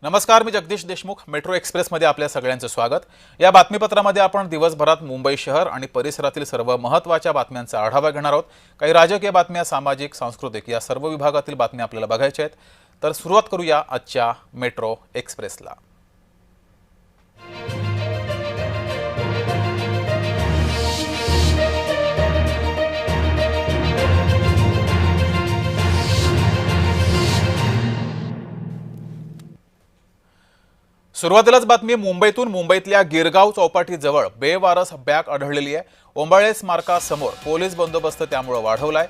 नमस्कार, मी जगदीश देशमुख. मेट्रो एक्सप्रेसमध्ये आपल्या सगळ्यांचं स्वागत. या बातमीपत्रामध्ये आपण दिवसभरात मुंबई शहर आणि परिसरातील सर्व महत्त्वाच्या बातम्यांचा आढावा घेणार आहोत. काही राजकीय बातम्या, सामाजिक, सांस्कृतिक या सर्व विभागातील बातम्या आपल्याला बघायच्या आहेत. तर सुरुवात करूया आजच्या मेट्रो एक्सप्रेसला. सुरुवातीलाच बातमी मुंबईतून. मुंबईतल्या गिरगाव चौपाटीजवळ बेवारस बॅग आढळलेली आहे. ओंबाळे स्मारकासमोर पोलीस बंदोबस्त त्यामुळे वाढवलाय.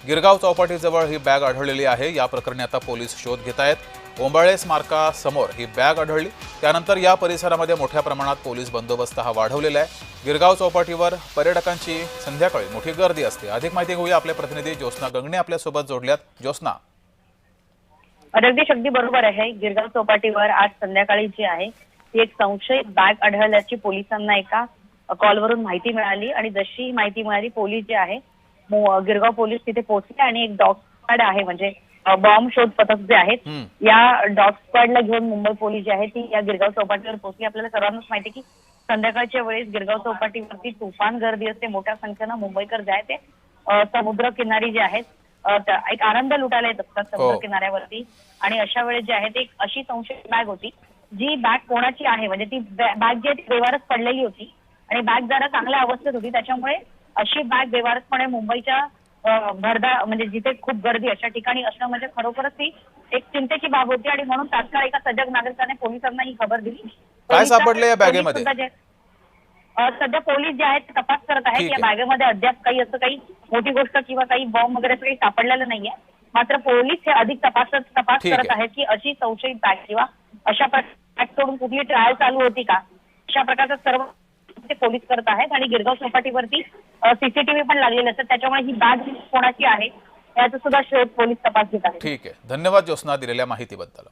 गिरगाव चौपाटीजवळ ही बॅग आढळलेली आहे. या प्रकरणी आता पोलीस शोध घेत आहेत. ओंबाळे स्मारकासमोर ही बॅग आढळली, त्यानंतर या परिसरामध्ये मोठ्या प्रमाणात पोलीस बंदोबस्त हा वाढवलेला आहे. गिरगाव चौपाटीवर पर्यटकांची संध्याकाळी मोठी गर्दी असते. अधिक माहिती घेऊया. आपले प्रतिनिधी ज्योत्स्ना गंगणे आपल्यासोबत जोडल्यात. ज्योत्स्ना. जगदीश, अगदी बरोबर आहे. गिरगाव चौपाटीवर आज संध्याकाळी जी आहे ती एक संशयित बॅग आढळल्याची पोलिसांना एका कॉलवरून माहिती मिळाली आणि जशी माहिती मिळाली पोलीस जे आहे गिरगाव पोलीस तिथे पोहोचले आणि एक डॉग स्क्वॉड आहे, म्हणजे बॉम्ब शोध पथक जे आहेत, या डॉग स्क्वॉडला घेऊन मुंबई पोलीस जे आहे ती या गिरगाव चौपाटीवर पोहोचली. आपल्याला सर्वांनाच माहिती की संध्याकाळच्या वेळेस गिरगाव चौपाटीवरती तुफान गर्दी असते. मोठ्या संख्येनं मुंबईकर जे आहे ते समुद्र किनारी जे आहेत एक आनंद लुटायला येत असतात समुद्र किनाऱ्यावरती. आणि अशा वेळेस जे आहे ते एक अशी संशयित बॅग होती, जी बॅग कोणाची आहे, म्हणजे ती बॅग जी आहे ती बेवारस पडलेली होती आणि बॅग जरा चांगल्या अवस्थेत होती. त्याच्यामुळे अशी बॅग बेवारसपणे मुंबईच्या भरदा म्हणजे जिथे खूप गर्दी अशा ठिकाणी असणं म्हणजे खरोखरच ती एक चिंतेची बाब होती. आणि म्हणून तात्काळ एका सजग नागरिकाने पोलिसांना ही खबर दिली. काय सापडले या बॅगेमध्ये? सध्या पोलीस जे आहेत तपास करत आहेत. या बॅगेमध्ये अद्याप काही असं काही मोठी गोष्ट किंवा काही बॉम्ब वगैरे काही सापडलेलं नाहीये. मात्र पोलीस हे अधिक तपास करत आहेत की अशी संशयित बॅग किंवा अशा बॅग सोडून कुठली ट्रायल चालू होती का, अशा प्रकारचं सर्व ते पोलीस करत आहेत. आणि गिरगाव चौपाटीवरती सीसीटीव्ही पण लागलेले असतात, त्याच्यामुळे ही बॅग कोणाची आहे याचा सुद्धा शोध पोलीस तपास घेत आहेत. ठीक आहे, धन्यवाद ज्योत्स्ना दिलेल्या माहितीबद्दल.